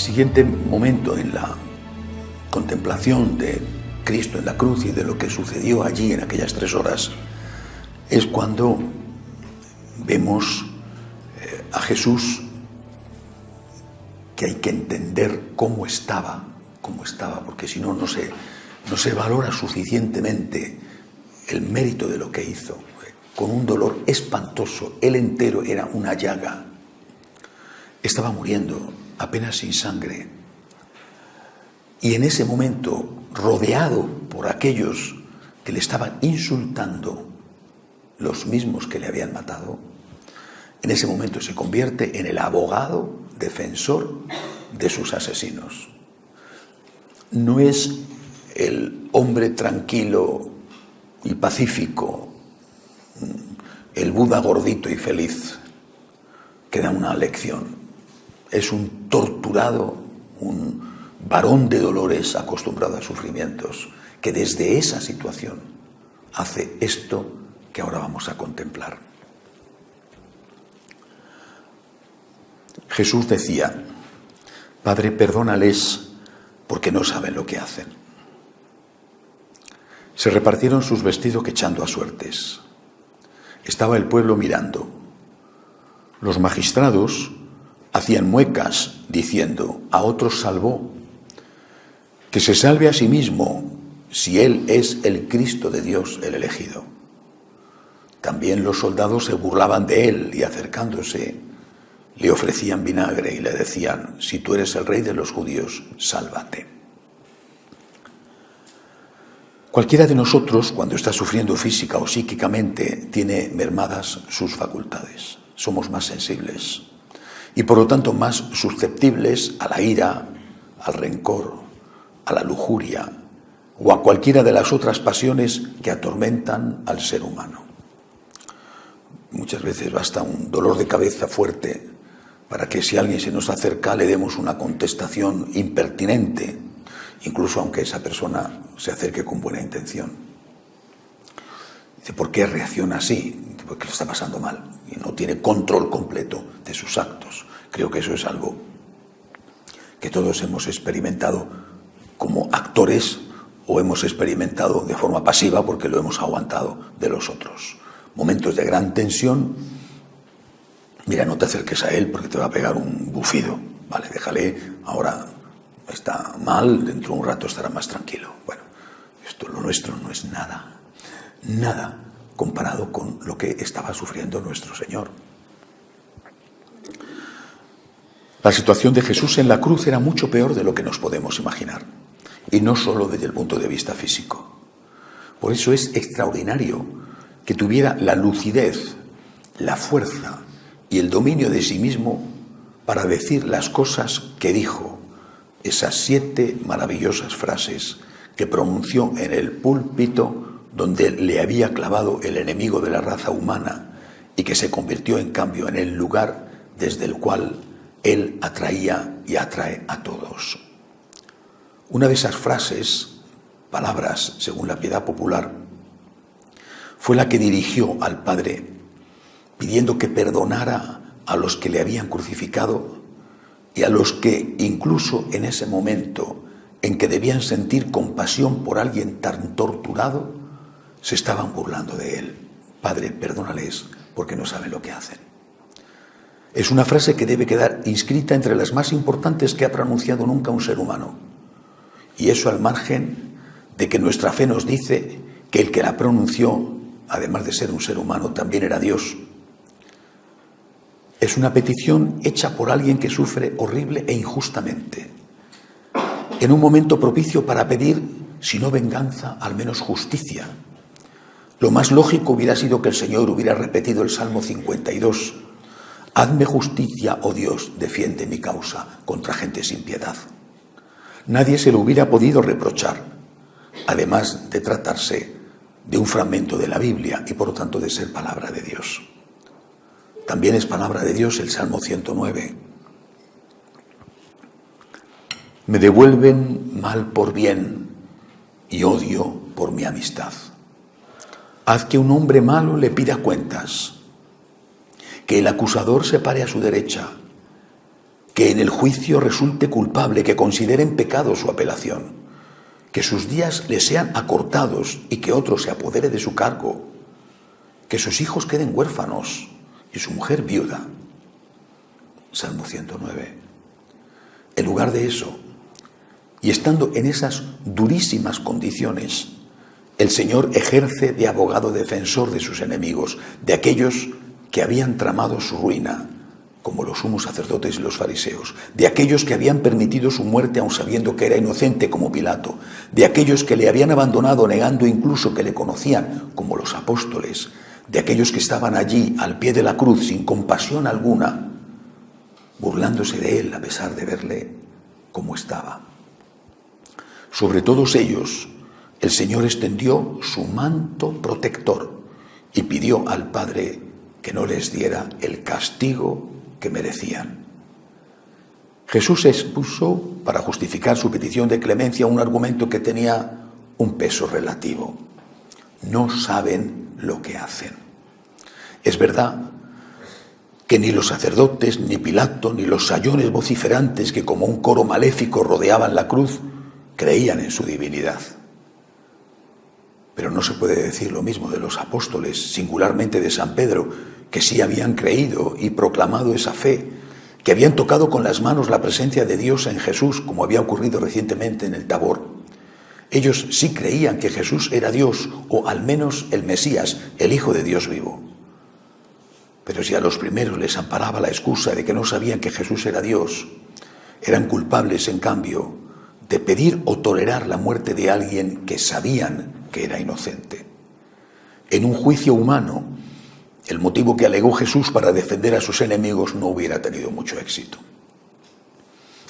siguiente momento en la contemplación de Cristo en la cruz y de lo que sucedió allí en aquellas 3 horas es cuando vemos a Jesús, que hay que entender cómo estaba, porque si no, no se valora suficientemente el mérito de lo que hizo, con un dolor espantoso. Él entero era una llaga, estaba muriendo apenas sin sangre, y en ese momento, rodeado por aquellos que le estaban insultando, los mismos que le habían matado, en ese momento se convierte en el abogado defensor de sus asesinos. No es el hombre tranquilo y pacífico, el Buda gordito y feliz, que da una lección. Es un torturado, un varón de dolores acostumbrado a sufrimientos, que desde esa situación hace esto que ahora vamos a contemplar. Jesús decía: Padre, perdónales porque no saben lo que hacen. Se repartieron sus vestidos echando a suertes. Estaba el pueblo mirando. Los magistrados hacían muecas diciendo: a otros salvó, que se salve a sí mismo si él es el Cristo de Dios, el elegido. También los soldados se burlaban de él y acercándose le ofrecían vinagre y le decían: si tú eres el rey de los judíos, sálvate. Cualquiera de nosotros, cuando está sufriendo física o psíquicamente, tiene mermadas sus facultades. Somos más sensibles y por lo tanto más susceptibles a la ira, al rencor, a la lujuria o a cualquiera de las otras pasiones que atormentan al ser humano. Muchas veces basta un dolor de cabeza fuerte para que si alguien se nos acerca le demos una contestación impertinente, incluso aunque esa persona se acerque con buena intención. Dice: ¿por qué reacciona así? Porque lo está pasando mal y no tiene control completo de sus actos. Creo que eso es algo que todos hemos experimentado como actores o hemos experimentado de forma pasiva porque lo hemos aguantado de los otros. Momentos de gran tensión. Mira, no te acerques a él porque te va a pegar un bufido. Vale, déjale, ahora está mal, dentro de un rato estará más tranquilo. Bueno, esto, lo nuestro, no es nada comparado con lo que estaba sufriendo nuestro Señor. La situación de Jesús en la cruz era mucho peor de lo que nos podemos imaginar, y no solo desde el punto de vista físico. Por eso es extraordinario que tuviera la lucidez, la fuerza y el dominio de sí mismo para decir las cosas que dijo, esas 7 maravillosas frases que pronunció en el púlpito donde le había clavado el enemigo de la raza humana y que se convirtió en cambio en el lugar desde el cual él atraía y atrae a todos. Una de esas frases, palabras según la piedad popular, fue la que dirigió al Padre pidiendo que perdonara a los que le habían crucificado y a los que incluso en ese momento en que debían sentir compasión por alguien tan torturado, se estaban burlando de él. Padre, perdónales porque no saben lo que hacen. Es una frase que debe quedar inscrita entre las más importantes que ha pronunciado nunca un ser humano. Y eso al margen de que nuestra fe nos dice que el que la pronunció, además de ser un ser humano, también era Dios. Es una petición hecha por alguien que sufre horrible e injustamente, en un momento propicio para pedir, si no venganza, al menos justicia. Lo más lógico hubiera sido que el Señor hubiera repetido el Salmo 52. Hazme justicia, oh Dios, defiende mi causa contra gente sin piedad. Nadie se lo hubiera podido reprochar, además de tratarse de un fragmento de la Biblia y por lo tanto de ser palabra de Dios. También es palabra de Dios el Salmo 109. Me devuelven mal por bien y odio por mi amistad. Haz que un hombre malo le pida cuentas, que el acusador se pare a su derecha que en el juicio resulte culpable, que consideren pecado su apelación, que sus días le sean acortados y que otro se apodere de su cargo, que sus hijos queden huérfanos y su mujer viuda. Salmo 109. En lugar de eso, y estando en esas durísimas condiciones, el Señor ejerce de abogado defensor de sus enemigos, de aquellos que habían tramado su ruina, como los sumos sacerdotes y los fariseos, de aquellos que habían permitido su muerte aun sabiendo que era inocente, como Pilato, de aquellos que le habían abandonado negando incluso que le conocían, como los apóstoles, de aquellos que estaban allí al pie de la cruz sin compasión alguna, burlándose de él a pesar de verle como estaba. Sobre todos ellos, el Señor extendió su manto protector y pidió al Padre que no les diera el castigo que merecían. Jesús expuso, para justificar su petición de clemencia, un argumento que tenía un peso relativo. No saben lo que hacen. Es verdad que ni los sacerdotes, ni Pilato, ni los sayones vociferantes que como un coro maléfico rodeaban la cruz, creían en su divinidad. Pero no se puede decir lo mismo de los apóstoles, singularmente de San Pedro, que sí habían creído y proclamado esa fe, que habían tocado con las manos la presencia de Dios en Jesús, como había ocurrido recientemente en el Tabor. Ellos sí creían que Jesús era Dios, o al menos el Mesías, el Hijo de Dios vivo. Pero si a los primeros les amparaba la excusa de que no sabían que Jesús era Dios, eran culpables, en cambio, de pedir o tolerar la muerte de alguien que sabían que era inocente. En un juicio humano, el motivo que alegó Jesús para defender a sus enemigos no hubiera tenido mucho éxito.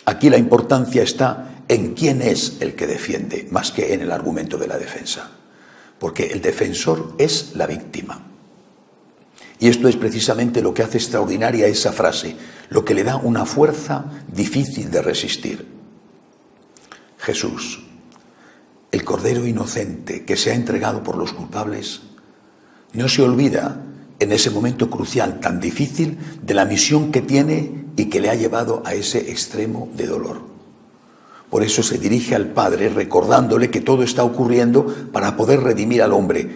Aquí la importancia está en quién es el que defiende, más que en el argumento de la defensa, porque el defensor es la víctima. Y esto es precisamente lo que hace extraordinaria esa frase, lo que le da una fuerza difícil de resistir. Jesús, el Cordero inocente que se ha entregado por los culpables, no se olvida en ese momento crucial tan difícil de la misión que tiene y que le ha llevado a ese extremo de dolor. Por eso se dirige al Padre recordándole que todo está ocurriendo para poder redimir al hombre,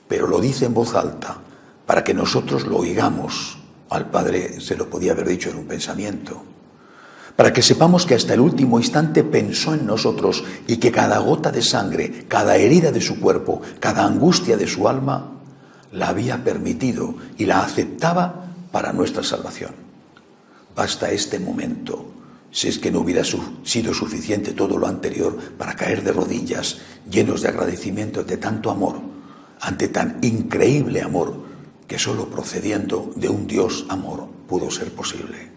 pero lo dice en voz alta para que nosotros lo oigamos. Al Padre se lo podía haber dicho en un pensamiento, para que sepamos que hasta el último instante pensó en nosotros y que cada gota de sangre, cada herida de su cuerpo, cada angustia de su alma, la había permitido y la aceptaba para nuestra salvación. Basta este momento, si es que no hubiera sido suficiente todo lo anterior, para caer de rodillas, llenos de agradecimiento ante tanto amor, ante tan increíble amor, que solo procediendo de un Dios amor pudo ser posible.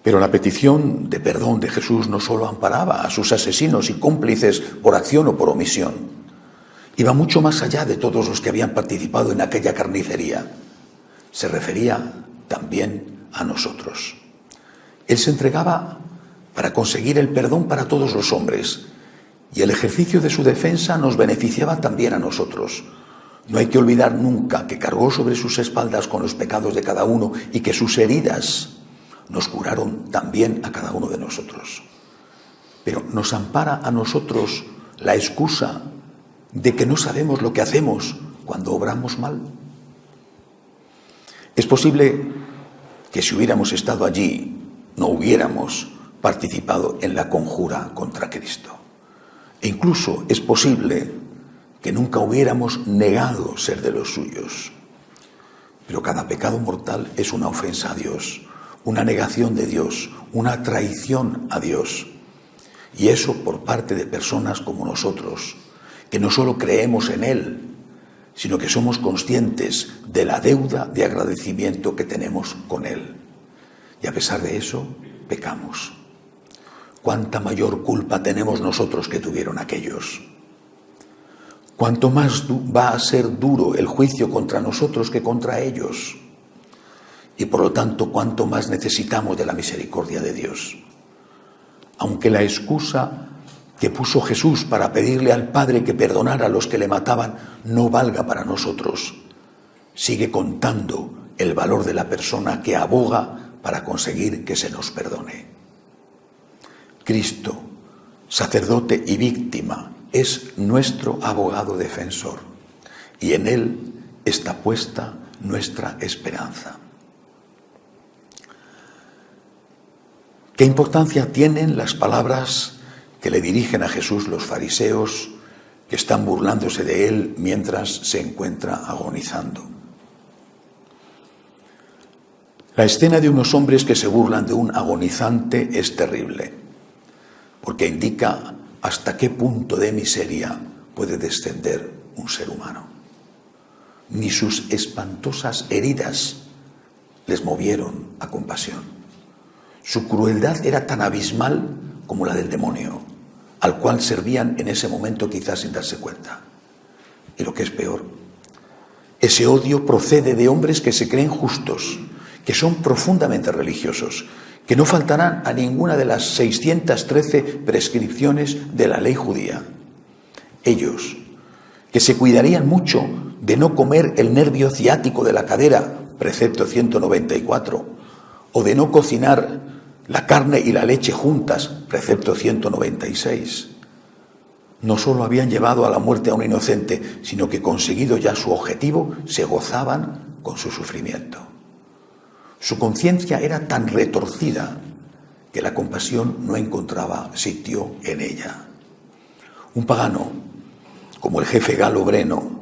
Pero la petición de perdón de Jesús no solo amparaba a sus asesinos y cómplices por acción o por omisión, iba mucho más allá de todos los que habían participado en aquella carnicería. Se refería también a nosotros. Él se entregaba para conseguir el perdón para todos los hombres, y el ejercicio de su defensa nos beneficiaba también a nosotros. No hay que olvidar nunca que cargó sobre sus espaldas con los pecados de cada uno y que sus heridas nos curaron también a cada uno de nosotros. Pero nos ampara a nosotros la excusa de que no sabemos lo que hacemos cuando obramos mal. Es posible que si hubiéramos estado allí no hubiéramos participado en la conjura contra Cristo. E incluso es posible que nunca hubiéramos negado ser de los suyos. Pero cada pecado mortal es una ofensa a Dios, una negación de Dios, una traición a Dios. Y eso por parte de personas como nosotros, que no solo creemos en Él, sino que somos conscientes de la deuda de agradecimiento que tenemos con Él. Y a pesar de eso, pecamos. ¿Cuánta mayor culpa tenemos nosotros que tuvieron aquellos? ¿Cuánto más va a ser duro el juicio contra nosotros que contra ellos? Y por lo tanto, cuánto más necesitamos de la misericordia de Dios. Aunque la excusa que puso Jesús para pedirle al Padre que perdonara a los que le mataban no valga para nosotros, sigue contando el valor de la persona que aboga para conseguir que se nos perdone. Cristo, sacerdote y víctima, es nuestro abogado defensor y en Él está puesta nuestra esperanza. ¿Qué importancia tienen las palabras que le dirigen a Jesús los fariseos que están burlándose de Él mientras se encuentra agonizando? La escena de unos hombres que se burlan de un agonizante es terrible, porque indica hasta qué punto de miseria puede descender un ser humano. Ni sus espantosas heridas les movieron a compasión. Su crueldad era tan abismal como la del demonio, al cual servían en ese momento quizás sin darse cuenta. Y lo que es peor, ese odio procede de hombres que se creen justos, que son profundamente religiosos, que no faltarán a ninguna de las 613 prescripciones de la ley judía. Ellos, que se cuidarían mucho de no comer el nervio ciático de la cadera, precepto 194, o de no cocinar la carne y la leche juntas, precepto 196. No solo habían llevado a la muerte a un inocente, sino que conseguido ya su objetivo, se gozaban con su sufrimiento. Su conciencia era tan retorcida que la compasión no encontraba sitio en ella. Un pagano, como el jefe Galo Breno,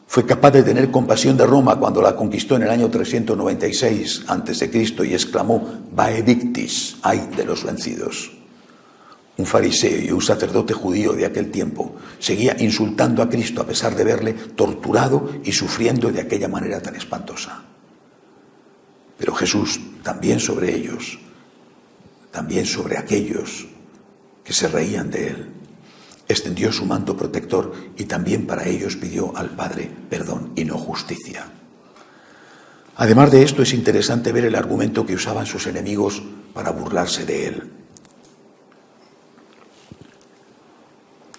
fue capaz de tener compasión de Roma cuando la conquistó en el año 396 a.C. y exclamó: Vae victis, ay de los vencidos. Un fariseo y un sacerdote judío de aquel tiempo seguía insultando a Cristo a pesar de verle torturado y sufriendo de aquella manera tan espantosa. Pero Jesús también sobre ellos, también sobre aquellos que se reían de él, extendió su manto protector y también para ellos pidió al Padre perdón y no justicia. Además de esto, es interesante ver el argumento que usaban sus enemigos para burlarse de él.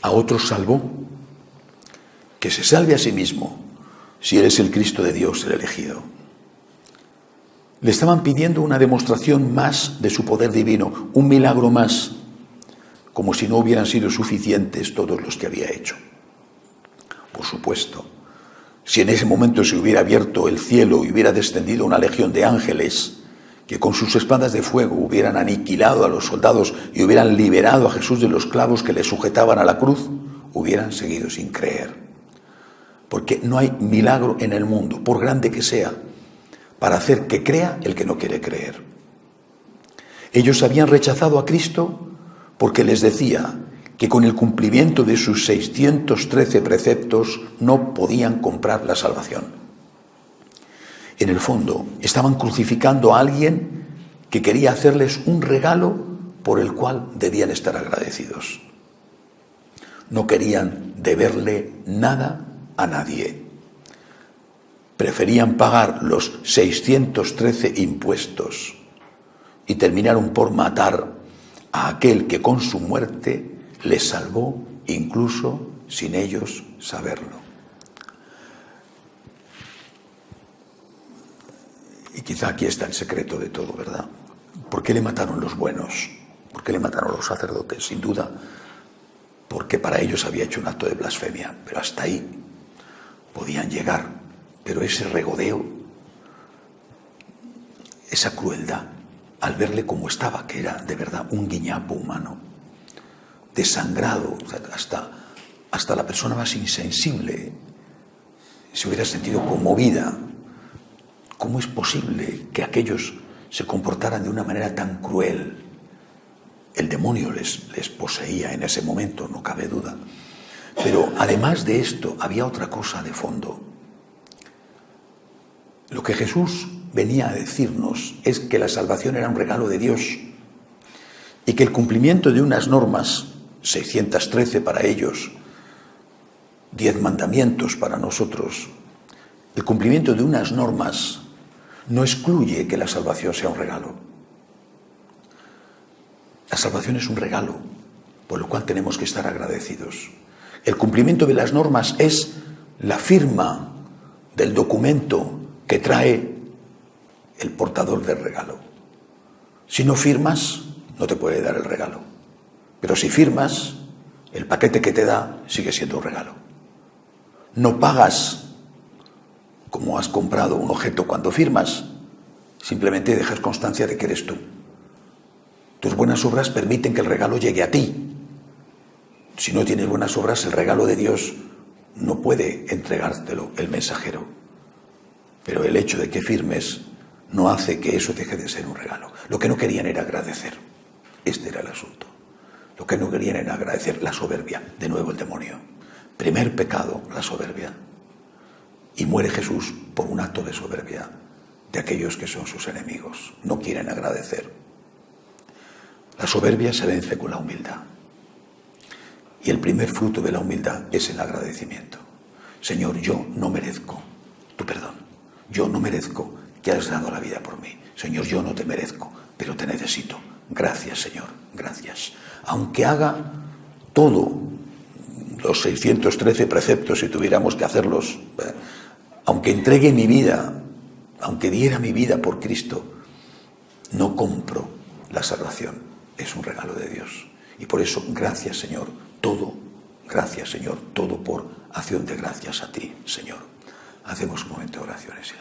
A otros salvó, que se salve a sí mismo, si eres el Cristo de Dios, el elegido. Le estaban pidiendo una demostración más de su poder divino, un milagro más, como si no hubieran sido suficientes todos los que había hecho. Por supuesto, si en ese momento se hubiera abierto el cielo y hubiera descendido una legión de ángeles que con sus espadas de fuego hubieran aniquilado a los soldados y hubieran liberado a Jesús de los clavos que le sujetaban a la cruz, hubieran seguido sin creer. Porque no hay milagro en el mundo, por grande que sea, para hacer que crea el que no quiere creer. Ellos habían rechazado a Cristo porque les decía que con el cumplimiento de sus 613 preceptos no podían comprar la salvación. En el fondo, estaban crucificando a alguien que quería hacerles un regalo por el cual debían estar agradecidos. No querían deberle nada a nadie. Preferían pagar los 613 impuestos y terminaron por matar a aquel que con su muerte les salvó, incluso sin ellos saberlo. Y quizá aquí está el secreto de todo, ¿verdad? ¿Por qué le mataron los buenos? ¿Por qué le mataron los sacerdotes? Sin duda, porque para ellos había hecho un acto de blasfemia, pero hasta ahí podían llegar. Pero ese regodeo, esa crueldad, al verle como estaba, que era de verdad un guiñapo humano, desangrado, o sea, hasta la persona más insensible se hubiera sentido conmovida. ¿Cómo es posible que aquellos se comportaran de una manera tan cruel? El demonio les poseía en ese momento, no cabe duda. Pero además de esto, había otra cosa de fondo. Lo que Jesús venía a decirnos es que la salvación era un regalo de Dios y que el cumplimiento de unas normas, 613 para ellos, 10 mandamientos para nosotros, el cumplimiento de unas normas no excluye que la salvación sea un regalo. La salvación es un regalo, por lo cual tenemos que estar agradecidos. El cumplimiento de las normas es la firma del documento que trae el portador del regalo. Si no firmas, no te puede dar el regalo. Pero si firmas, el paquete que te da sigue siendo un regalo. No pagas como has comprado un objeto cuando firmas, simplemente dejas constancia de que eres tú. Tus buenas obras permiten que el regalo llegue a ti. Si no tienes buenas obras, el regalo de Dios no puede entregártelo el mensajero. Pero el hecho de que firmes no hace que eso deje de ser un regalo. Lo que no querían era agradecer. Este era el asunto. Lo que no querían era agradecer, la soberbia. De nuevo el demonio. Primer pecado, la soberbia. Y muere Jesús por un acto de soberbia de aquellos que son sus enemigos. No quieren agradecer. La soberbia se vence con la humildad. Y el primer fruto de la humildad es el agradecimiento. Señor, yo no merezco tu perdón. Yo no merezco que has dado la vida por mí. Señor, yo no te merezco, pero te necesito. Gracias, Señor, gracias. Aunque haga todo, los 613 preceptos, si tuviéramos que hacerlos, aunque entregue mi vida, aunque diera mi vida por Cristo, no compro la salvación. Es un regalo de Dios. Y por eso, gracias, Señor, todo, gracias, Señor, todo por acción de gracias a ti, Señor. Hacemos un momento de oraciones.